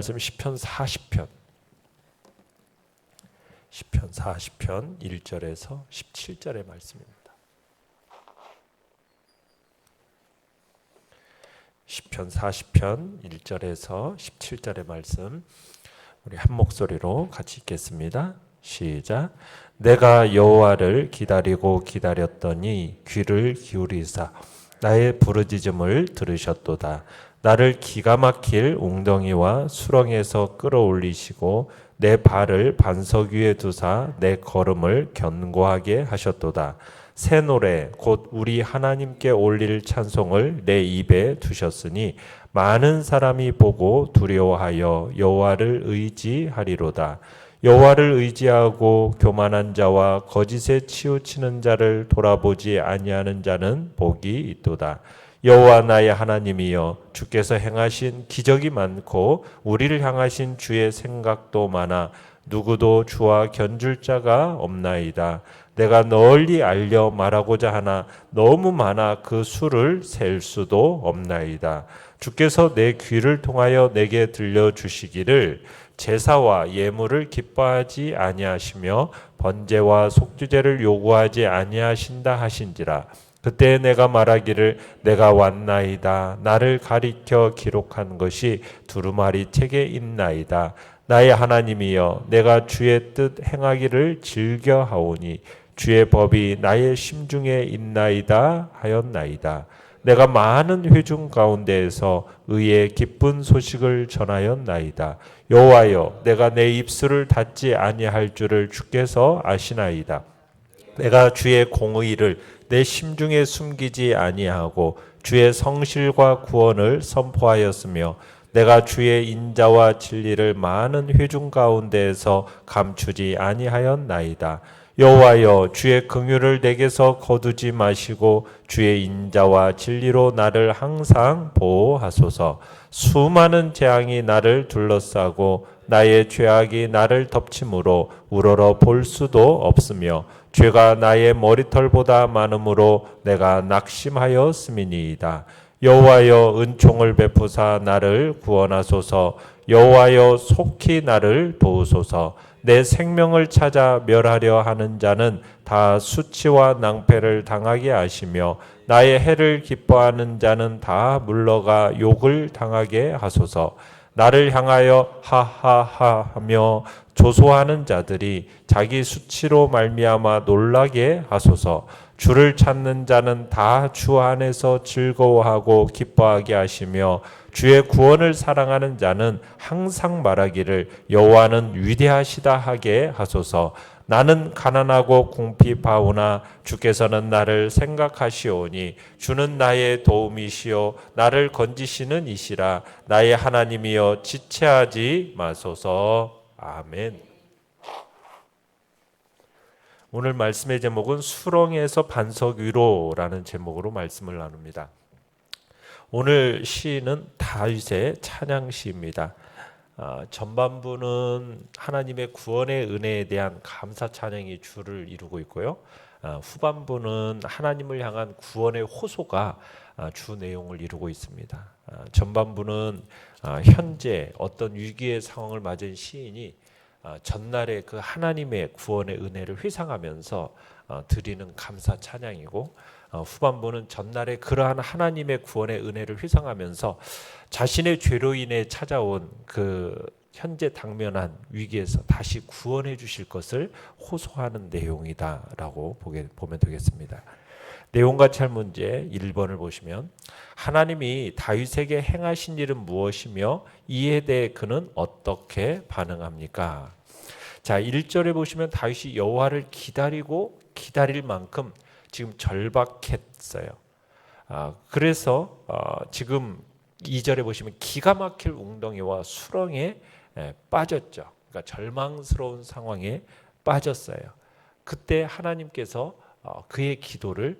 시편 40편. 시편 40편 1절에서 17절의 말씀입니다. 시편 40편 1절에서 17절의 말씀 우리 한 목소리로 같이 읽겠습니다. 시작. 내가 여호와를 기다리고 기다렸더니 귀를 기울이사 나의 부르짖음을 들으셨도다. 나를 기가 막힐 웅덩이와 수렁에서 끌어올리시고 내 발을 반석 위에 두사 내 걸음을 견고하게 하셨도다. 새 노래 곧 우리 하나님께 올릴 찬송을 내 입에 두셨으니 많은 사람이 보고 두려워하여 여호와를 의지하리로다. 여호와를 의지하고 교만한 자와 거짓에 치우치는 자를 돌아보지 아니하는 자는 복이 있도다. 여호와 나의 하나님이여 주께서 행하신 기적이 많고 우리를 향하신 주의 생각도 많아 누구도 주와 견줄 자가 없나이다. 내가 널리 알려 말하고자 하나 너무 많아 그 수를 셀 수도 없나이다. 주께서 내 귀를 통하여 내게 들려주시기를 제사와 예물을 기뻐하지 아니하시며 번제와 속죄제를 요구하지 아니하신다 하신지라. 그때 내가 말하기를 내가 왔나이다. 나를 가리켜 기록한 것이 두루마리 책에 있나이다. 나의 하나님이여 내가 주의 뜻 행하기를 즐겨하오니 주의 법이 나의 심중에 있나이다 하였나이다. 내가 많은 회중 가운데에서 의의 기쁜 소식을 전하였나이다. 여호와여 내가 내 입술을 닫지 아니할 줄을 주께서 아시나이다. 내가 주의 공의를 내 심중에 숨기지 아니하고 주의 성실과 구원을 선포하였으며 내가 주의 인자와 진리를 많은 회중 가운데에서 감추지 아니하였나이다. 여호와여 주의 긍휼을 내게서 거두지 마시고 주의 인자와 진리로 나를 항상 보호하소서. 수많은 재앙이 나를 둘러싸고 나의 죄악이 나를 덮침으로 우러러 볼 수도 없으며 죄가 나의 머리털보다 많음으로 내가 낙심하였음이니이다. 여호와여 은총을 베푸사 나를 구원하소서. 여호와여 속히 나를 도우소서. 내 생명을 찾아 멸하려 하는 자는 다 수치와 낭패를 당하게 하시며 나의 해를 기뻐하는 자는 다 물러가 욕을 당하게 하소서. 나를 향하여 하하하 하며 조소하는 자들이 자기 수치로 말미암아 놀라게 하소서. 주를 찾는 자는 다 주 안에서 즐거워하고 기뻐하게 하시며 주의 구원을 사랑하는 자는 항상 말하기를 여호와는 위대하시다 하게 하소서. 나는 가난하고 궁핍하오나 주께서는 나를 생각하시오니 주는 나의 도움이시요 나를 건지시는 이시라. 나의 하나님이여 지체하지 마소서. 아멘. 오늘 말씀의 제목은 수렁에서 반석 위로라는 제목으로 말씀을 나눕니다. 오늘 시는 다윗의 찬양시입니다. 전반부는 하나님의 구원의 은혜에 대한 감사 찬양이 주를 이루고 있고요. 후반부는 하나님을 향한 구원의 호소가 주 내용을 이루고 있습니다. 전반부는 현재 어떤 위기의 상황을 맞은 시인이 전날의 그 하나님의 구원의 은혜를 회상하면서 드리는 감사 찬양이고, 후반부는 전날의 그러한 하나님의 구원의 은혜를 회상하면서 자신의 죄로 인해 찾아온 그 현재 당면한 위기에서 다시 구원해 주실 것을 호소하는 내용이다라고 보면 되겠습니다. 내용과 찰문제 1번을 보시면 하나님이 다윗에게 행하신 일은 무엇이며 이에 대해 그는 어떻게 반응합니까? 자, 1절에 보시면 다윗이 여호와를 기다리고 기다릴 만큼 지금 절박했어요. 그래서 지금 2절에 보시면 기가 막힐 웅덩이와 수렁에 빠졌죠. 그러니까 절망스러운 상황에 빠졌어요. 그때 하나님께서 그의 기도를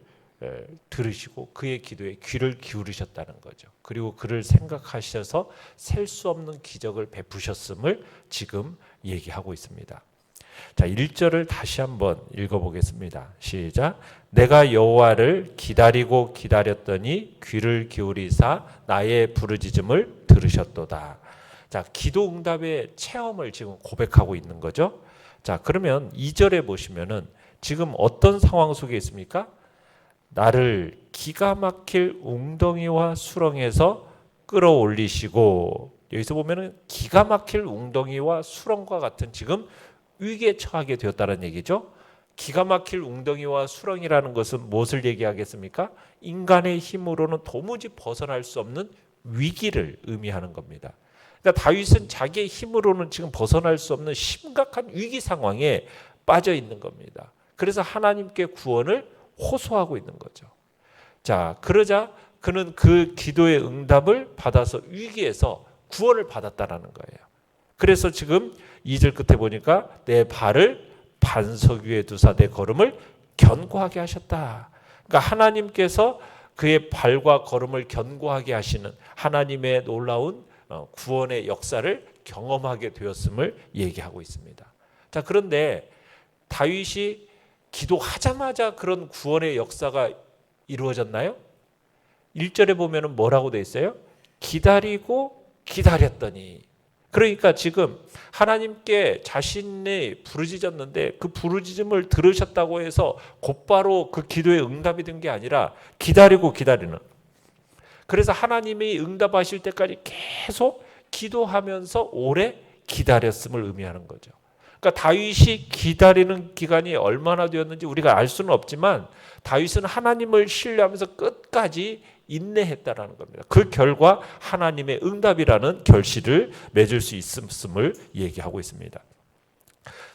들으시고 그의 기도에 귀를 기울이셨다는 거죠. 그리고 그를 생각하셔서 셀 수 없는 기적을 베푸셨음을 지금 얘기하고 있습니다. 자, 1절을 다시 한번 읽어보겠습니다. 시작. 내가 여호와를 기다리고 기다렸더니 귀를 기울이사 나의 부르짖음을 들으셨도다. 자, 기도 응답의 체험을 지금 고백하고 있는 거죠. 자, 그러면 2절에 보시면은 지금 어떤 상황 속에 있습니까? 나를 기가 막힐 웅덩이와 수렁에서 끌어올리시고, 여기서 보면은 기가 막힐 웅덩이와 수렁과 같은 지금 위기에 처하게 되었다는 얘기죠. 기가 막힐 웅덩이와 수렁이라는 것은 무엇을 얘기하겠습니까? 인간의 힘으로는 도무지 벗어날 수 없는 위기를 의미하는 겁니다. 그러니까 다윗은 자기의 힘으로는 지금 벗어날 수 없는 심각한 위기 상황에 빠져 있는 겁니다. 그래서 하나님께 구원을 호소하고 있는 거죠. 자, 그러자 그는 그 기도의 응답을 받아서 위기에서 구원을 받았다라는 거예요. 그래서 지금 2절 끝에 보니까 내 발을 반석 위에 두사 내 걸음을 견고하게 하셨다. 그러니까 하나님께서 그의 발과 걸음을 견고하게 하시는 하나님의 놀라운 구원의 역사를 경험하게 되었음을 얘기하고 있습니다. 자, 그런데 다윗이 기도하자마자 그런 구원의 역사가 이루어졌나요? 1절에 보면은 뭐라고 돼 있어요? 기다리고 기다렸더니. 그러니까 지금 하나님께 자신이 부르짖었는데 그 부르짖음을 들으셨다고 해서 곧바로 그 기도에 응답이 된 게 아니라 기다리고 기다리는. 그래서 하나님이 응답하실 때까지 계속 기도하면서 오래 기다렸음을 의미하는 거죠. 그러니까 다윗이 기다리는 기간이 얼마나 되었는지 우리가 알 수는 없지만 다윗은 하나님을 신뢰하면서 끝까지 인내했다라는 겁니다. 그 결과 하나님의 응답이라는 결실을 맺을 수 있음을 얘기하고 있습니다.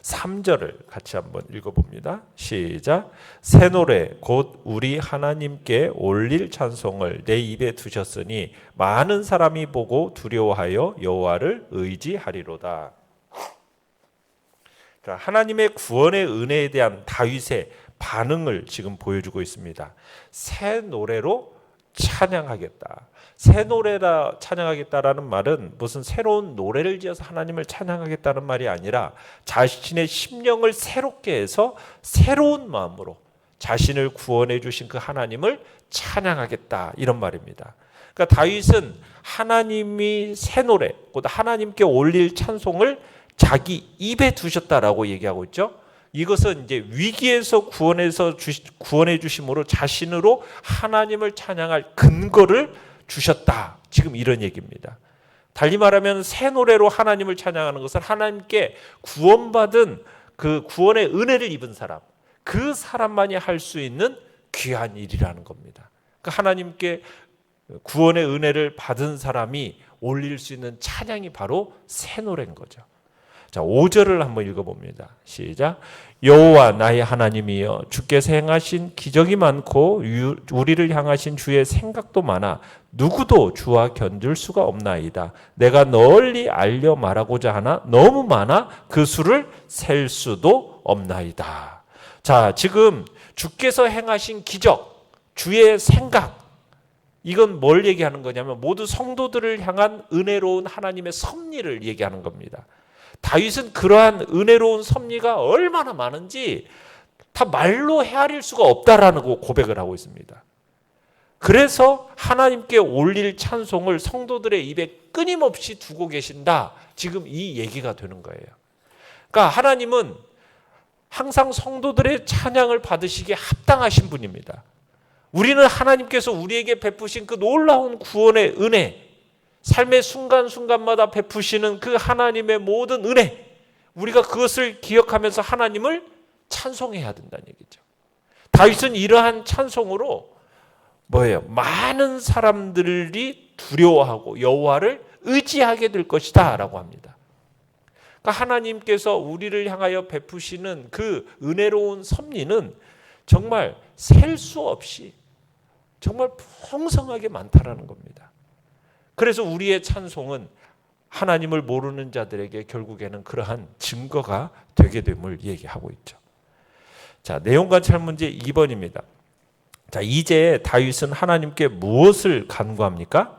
3절을 같이 한번 읽어봅니다. 시작. 새 노래 곧 우리 하나님께 올릴 찬송을 내 입에 두셨으니 많은 사람이 보고 두려워하여 여호와를 의지하리로다. 하나님의 구원의 은혜에 대한 다윗의 반응을 지금 보여주고 있습니다. 새 노래로 찬양하겠다. 새 노래라 찬양하겠다라는 말은 무슨 새로운 노래를 지어서 하나님을 찬양하겠다는 말이 아니라 자신의 심령을 새롭게 해서 새로운 마음으로 자신을 구원해 주신 그 하나님을 찬양하겠다, 이런 말입니다. 그러니까 다윗은 하나님이 새 노래, 곧 하나님께 올릴 찬송을 자기 입에 두셨다라고 얘기하고 있죠. 이것은 이제 위기에서 구원해 주심으로 자신으로 하나님을 찬양할 근거를 주셨다. 지금 이런 얘기입니다. 달리 말하면 새 노래로 하나님을 찬양하는 것은 하나님께 구원받은 그 구원의 은혜를 입은 사람, 그 사람만이 할 수 있는 귀한 일이라는 겁니다. 그러니까 하나님께 구원의 은혜를 받은 사람이 올릴 수 있는 찬양이 바로 새 노래인 거죠. 자, 5절을 한번 읽어봅니다. 시작. 여호와 나의 하나님이여 주께서 행하신 기적이 많고 우리를 향하신 주의 생각도 많아 누구도 주와 견줄 수가 없나이다. 내가 널리 알려 말하고자 하나 너무 많아 그 수를 셀 수도 없나이다. 자, 지금 주께서 행하신 기적, 주의 생각, 이건 뭘 얘기하는 거냐면 모두 성도들을 향한 은혜로운 하나님의 섭리를 얘기하는 겁니다. 다윗은 그러한 은혜로운 섭리가 얼마나 많은지 다 말로 헤아릴 수가 없다라는 고백을 하고 있습니다. 그래서 하나님께 올릴 찬송을 성도들의 입에 끊임없이 두고 계신다. 지금 이 얘기가 되는 거예요. 그러니까 하나님은 항상 성도들의 찬양을 받으시기에 합당하신 분입니다. 우리는 하나님께서 우리에게 베푸신 그 놀라운 구원의 은혜, 삶의 순간순간마다 베푸시는 그 하나님의 모든 은혜, 우리가 그것을 기억하면서 하나님을 찬송해야 된다는 얘기죠. 다윗은 이러한 찬송으로 뭐예요? 많은 사람들이 두려워하고 여호와를 의지하게 될 것이다 라고 합니다. 그러니까 하나님께서 우리를 향하여 베푸시는 그 은혜로운 섭리는 정말 셀 수 없이 정말 풍성하게 많다라는 겁니다. 그래서 우리의 찬송은 하나님을 모르는 자들에게 결국에는 그러한 증거가 되게 됨을 얘기하고 있죠. 자, 내용 관찰 문제 2번입니다. 자, 이제 다윗은 하나님께 무엇을 간구합니까?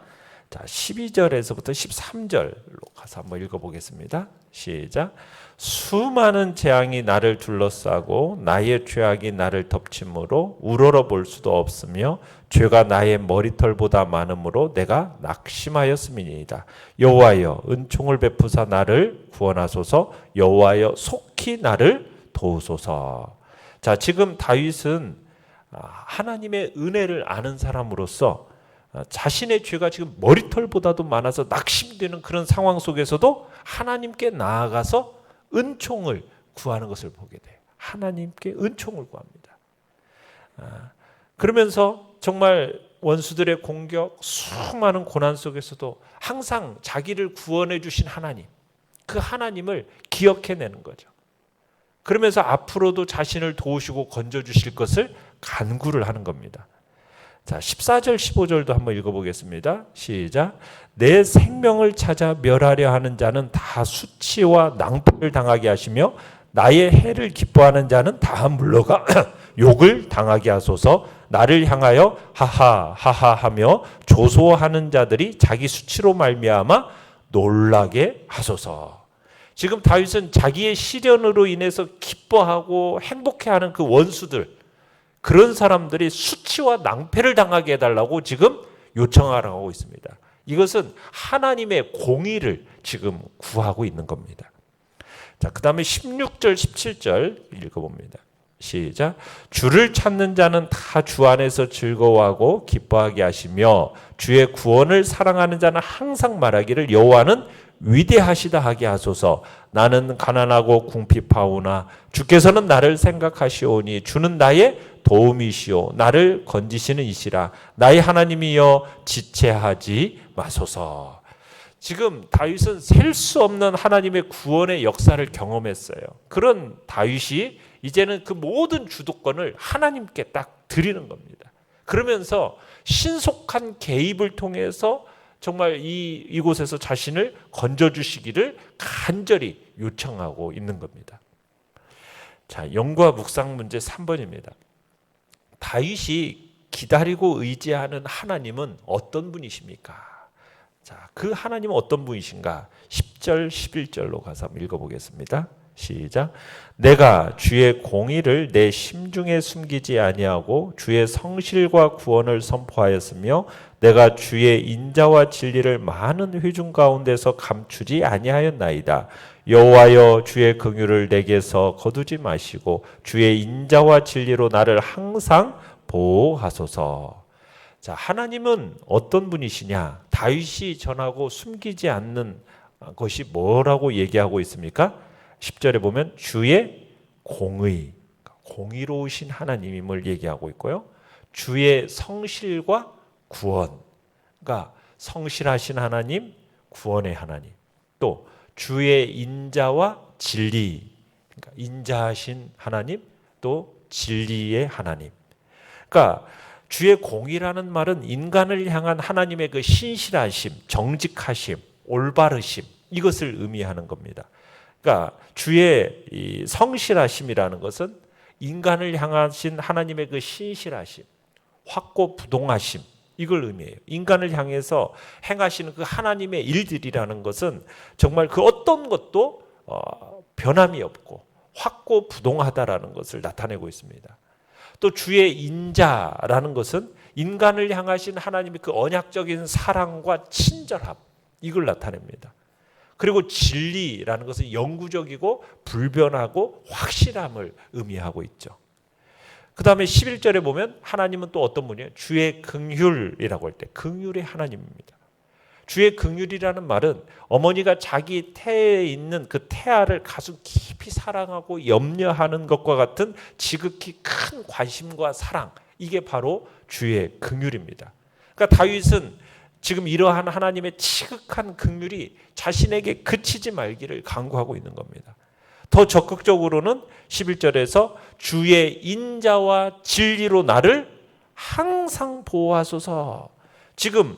자, 12절에서부터 13절로 가서 한번 읽어보겠습니다. 시작. 수많은 재앙이 나를 둘러싸고 나의 죄악이 나를 덮침으로 우러러 볼 수도 없으며 죄가 나의 머리털보다 많음으로 내가 낙심하였음이니이다. 여호와여 은총을 베푸사 나를 구원하소서. 여호와여 속히 나를 도우소서. 자, 지금 다윗은 하나님의 은혜를 아는 사람으로서 자신의 죄가 지금 머리털보다도 많아서 낙심되는 그런 상황 속에서도 하나님께 나아가서 은총을 구하는 것을 보게 돼요. 하나님께 은총을 구합니다. 그러면서 정말 원수들의 공격, 수많은 고난 속에서도 항상 자기를 구원해 주신 하나님, 그 하나님을 기억해내는 거죠. 그러면서 앞으로도 자신을 도우시고 건져주실 것을 간구를 하는 겁니다. 자, 14절 15절도 한번 읽어보겠습니다. 시작. 내 생명을 찾아 멸하려 하는 자는 다 수치와 낭패를 당하게 하시며 나의 해를 기뻐하는 자는 다 물러가 욕을 당하게 하소서. 나를 향하여 하하 하하 하며 조소하는 자들이 자기 수치로 말미암아 놀라게 하소서. 지금 다윗은 자기의 시련으로 인해서 기뻐하고 행복해하는 그 원수들, 그런 사람들이 수치와 낭패를 당하게 해달라고 지금 요청하라고 있습니다. 이것은 하나님의 공의를 지금 구하고 있는 겁니다. 자, 그 다음에 16절 17절 읽어봅니다. 시작. 주를 찾는 자는 다 주 안에서 즐거워하고 기뻐하게 하시며 주의 구원을 사랑하는 자는 항상 말하기를 여호와는 위대하시다 하게 하소서. 나는 가난하고 궁핍하오나 주께서는 나를 생각하시오니 주는 나의 도움이시오. 나를 건지시는 이시라. 나의 하나님이여 지체하지 마소서. 지금 다윗은 셀 수 없는 하나님의 구원의 역사를 경험했어요. 그런 다윗이 이제는 그 모든 주도권을 하나님께 딱 드리는 겁니다. 그러면서 신속한 개입을 통해서 정말 이곳에서 자신을 건져주시기를 간절히 요청하고 있는 겁니다. 자, 영과 묵상 문제 3번입니다. 다윗이 기다리고 의지하는 하나님은 어떤 분이십니까? 자, 그 하나님은 어떤 분이신가? 10절, 11절로 가서 한번 읽어보겠습니다. 시작. 내가 주의 공의를 내 심중에 숨기지 아니하고 주의 성실과 구원을 선포하였으며 내가 주의 인자와 진리를 많은 회중 가운데서 감추지 아니하였나이다. 여호와여 주의 긍휼을 내게서 거두지 마시고 주의 인자와 진리로 나를 항상 보호하소서. 자, 하나님은 어떤 분이시냐? 다윗이 전하고 숨기지 않는 것이 뭐라고 얘기하고 있습니까? 10절에 보면 주의 공의, 공의로우신 하나님임을 얘기하고 있고요. 주의 성실과 구원, 그러니까 성실하신 하나님, 구원의 하나님. 또 주의 인자와 진리, 그러니까 인자하신 하나님, 또 진리의 하나님. 그러니까 주의 공의라는 말은 인간을 향한 하나님의 그 신실하심, 정직하심, 올바르심, 이것을 의미하는 겁니다. 그러니까 주의 이 성실하심이라는 것은 인간을 향하신 하나님의 그 신실하심, 확고부동하심, 이걸 의미해요. 인간을 향해서 행하시는 그 하나님의 일들이라는 것은 정말 그 어떤 것도 변함이 없고 확고부동하다라는 것을 나타내고 있습니다. 또 주의 인자라는 것은 인간을 향하신 하나님의 그 언약적인 사랑과 친절함, 이걸 나타냅니다. 그리고 진리라는 것은 영구적이고 불변하고 확실함을 의미하고 있죠. 그 다음에 11절에 보면 하나님은 또 어떤 분이에요? 주의 긍휼이라고 할 때 긍휼의 하나님입니다. 주의 긍휼이라는 말은 어머니가 자기 태에 있는 그 태아를 가슴 깊이 사랑하고 염려하는 것과 같은 지극히 큰 관심과 사랑, 이게 바로 주의 긍휼입니다. 그러니까 다윗은 지금 이러한 하나님의 지극한 긍휼이 자신에게 그치지 말기를 간구하고 있는 겁니다. 더 적극적으로는 11절에서 주의 인자와 진리로 나를 항상 보호하소서. 지금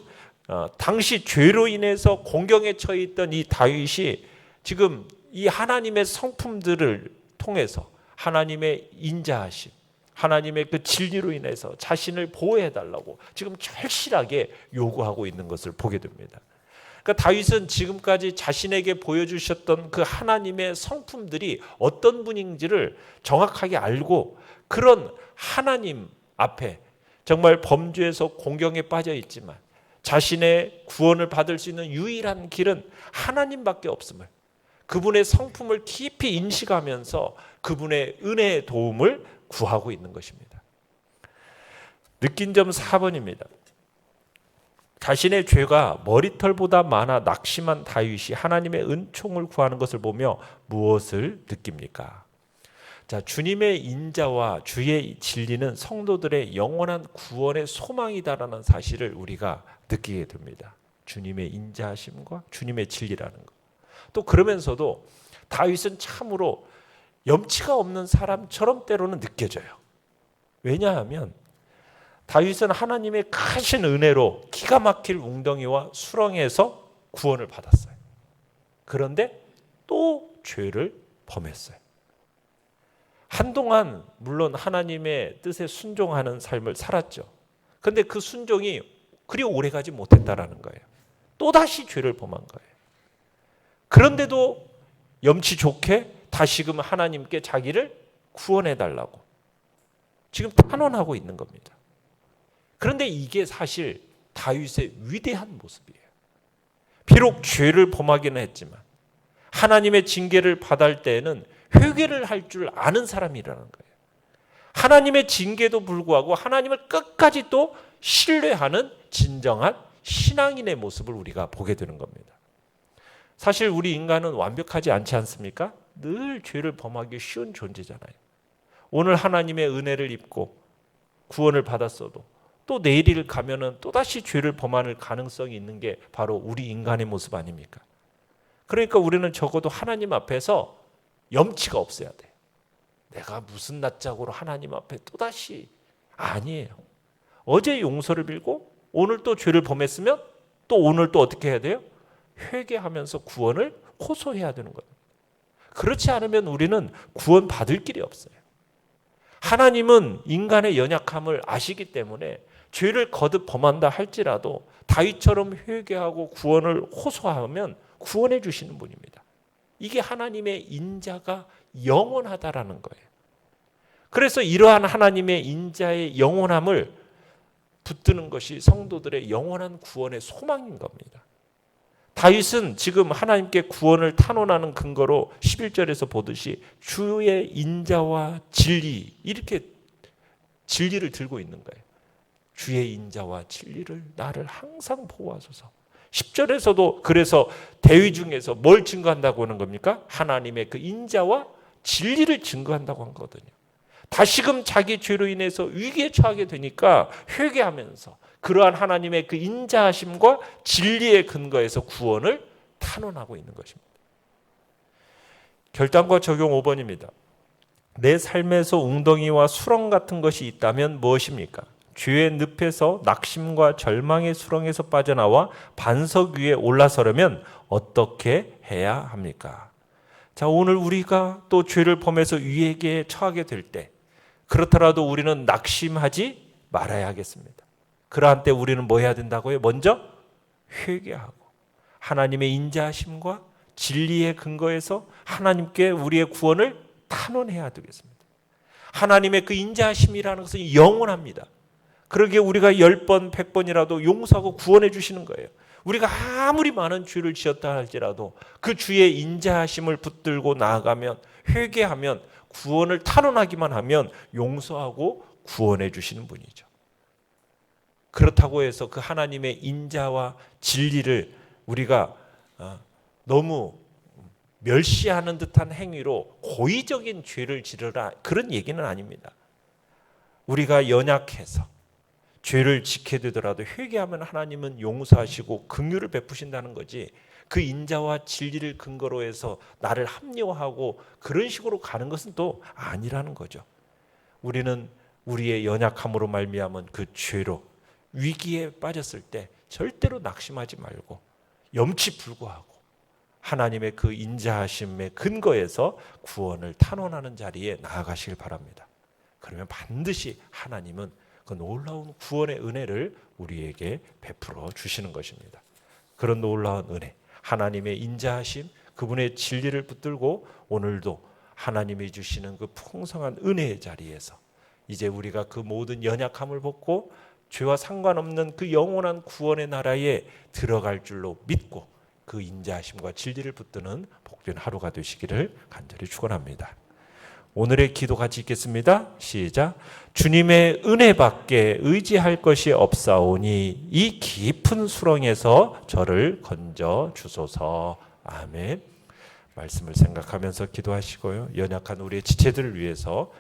당시 죄로 인해서 공경에 처해 있던 이 다윗이 지금 이 하나님의 성품들을 통해서 하나님의 인자하심, 하나님의 그 진리로 인해서 자신을 보호해달라고 지금 절실하게 요구하고 있는 것을 보게 됩니다. 그러니까 다윗은 지금까지 자신에게 보여주셨던 그 하나님의 성품들이 어떤 분인지를 정확하게 알고 그런 하나님 앞에 정말 범죄에서 공경에 빠져 있지만 자신의 구원을 받을 수 있는 유일한 길은 하나님밖에 없음을, 그분의 성품을 깊이 인식하면서 그분의 은혜의 도움을 구하고 있는 것입니다. 느낀 점 4번입니다. 자신의 죄가 머리털보다 많아 낙심한 다윗이 하나님의 은총을 구하는 것을 보며 무엇을 느낍니까? 자, 주님의 인자와 주의 진리는 성도들의 영원한 구원의 소망이다라는 사실을 우리가 느끼게 됩니다. 주님의 인자하심과 주님의 진리라는 것. 또 그러면서도 다윗은 참으로 염치가 없는 사람처럼 때로는 느껴져요. 왜냐하면 다윗은 하나님의 크신 은혜로 기가 막힐 웅덩이와 수렁에서 구원을 받았어요. 그런데 또 죄를 범했어요. 한동안 물론 하나님의 뜻에 순종하는 삶을 살았죠. 그런데 그 순종이 그리 오래가지 못했다라는 거예요. 또다시 죄를 범한 거예요. 그런데도 염치 좋게 다시금 하나님께 자기를 구원해달라고 지금 탄원하고 있는 겁니다. 그런데 이게 사실 다윗의 위대한 모습이에요. 비록 죄를 범하기는 했지만 하나님의 징계를 받을 때에는 회개를 할 줄 아는 사람이라는 거예요. 하나님의 징계도 불구하고 하나님을 끝까지 또 신뢰하는 진정한 신앙인의 모습을 우리가 보게 되는 겁니다. 사실 우리 인간은 완벽하지 않지 않습니까? 늘 죄를 범하기 쉬운 존재잖아요. 오늘 하나님의 은혜를 입고 구원을 받았어도 또 내일 가면은 또다시 죄를 범할 가능성이 있는 게 바로 우리 인간의 모습 아닙니까? 그러니까 우리는 적어도 하나님 앞에서 염치가 없어야 돼요. 내가 무슨 낯짝으로 하나님 앞에 또다시, 아니에요. 어제 용서를 빌고 오늘 또 죄를 범했으면 또 오늘 또 어떻게 해야 돼요? 회개하면서 구원을 호소해야 되는 거예요. 그렇지 않으면 우리는 구원 받을 길이 없어요. 하나님은 인간의 연약함을 아시기 때문에 죄를 거듭 범한다 할지라도 다윗처럼 회개하고 구원을 호소하면 구원해 주시는 분입니다. 이게 하나님의 인자가 영원하다라는 거예요. 그래서 이러한 하나님의 인자의 영원함을 붙드는 것이 성도들의 영원한 구원의 소망인 겁니다. 다윗은 지금 하나님께 구원을 탄원하는 근거로 11절에서 보듯이 주의 인자와 진리, 이렇게 진리를 들고 있는 거예요. 주의 인자와 진리를 나를 항상 보호하소서. 10절에서도 그래서 대위 중에서 뭘 증거한다고 하는 겁니까? 하나님의 그 인자와 진리를 증거한다고 한 거거든요. 다시금 자기 죄로 인해서 위기에 처하게 되니까 회개하면서 그러한 하나님의 그 인자하심과 진리의 근거에서 구원을 탄원하고 있는 것입니다. 결단과 적용 5번입니다. 내 삶에서 웅덩이와 수렁 같은 것이 있다면 무엇입니까? 죄의 늪에서 낙심과 절망의 수렁에서 빠져나와 반석 위에 올라서려면 어떻게 해야 합니까? 자, 오늘 우리가 또 죄를 범해서 위기에 처하게 될 때 그렇더라도 우리는 낙심하지 말아야 하겠습니다. 그러한 때 우리는 뭐 해야 된다고요? 먼저 회개하고 하나님의 인자하심과 진리의 근거에서 하나님께 우리의 구원을 탄원해야 되겠습니다. 하나님의 그 인자하심이라는 것은 영원합니다. 그러기에 우리가 10번, 100번이라도 용서하고 구원해 주시는 거예요. 우리가 아무리 많은 죄를 지었다 할지라도 그 주의 인자하심을 붙들고 나아가면, 회개하면, 구원을 탄원하기만 하면 용서하고 구원해 주시는 분이죠. 그렇다고 해서 그 하나님의 인자와 진리를 우리가 너무 멸시하는 듯한 행위로 고의적인 죄를 지르라, 그런 얘기는 아닙니다. 우리가 연약해서 죄를 지게 되더라도 회개하면 하나님은 용서하시고 긍휼을 베푸신다는 거지, 그 인자와 진리를 근거로 해서 나를 합리화하고 그런 식으로 가는 것은 또 아니라는 거죠. 우리는 우리의 연약함으로 말미암은 그 죄로 위기에 빠졌을 때 절대로 낙심하지 말고 염치 불구하고 하나님의 그 인자하심의 근거에서 구원을 탄원하는 자리에 나아가시길 바랍니다. 그러면 반드시 하나님은 그 놀라운 구원의 은혜를 우리에게 베풀어 주시는 것입니다. 그런 놀라운 은혜, 하나님의 인자하심, 그분의 진리를 붙들고 오늘도 하나님이 주시는 그 풍성한 은혜의 자리에서 이제 우리가 그 모든 연약함을 벗고 죄와 상관없는 그 영원한 구원의 나라에 들어갈 줄로 믿고 그 인자하심과 진리를 붙드는 복된 하루가 되시기를 간절히 축원합니다. 오늘의 기도 같이 읽겠습니다. 시작. 주님의 은혜밖에 의지할 것이 없사오니 이 깊은 수렁에서 저를 건져 주소서. 아멘. 말씀을 생각하면서 기도하시고요. 연약한 우리의 지체들을 위해서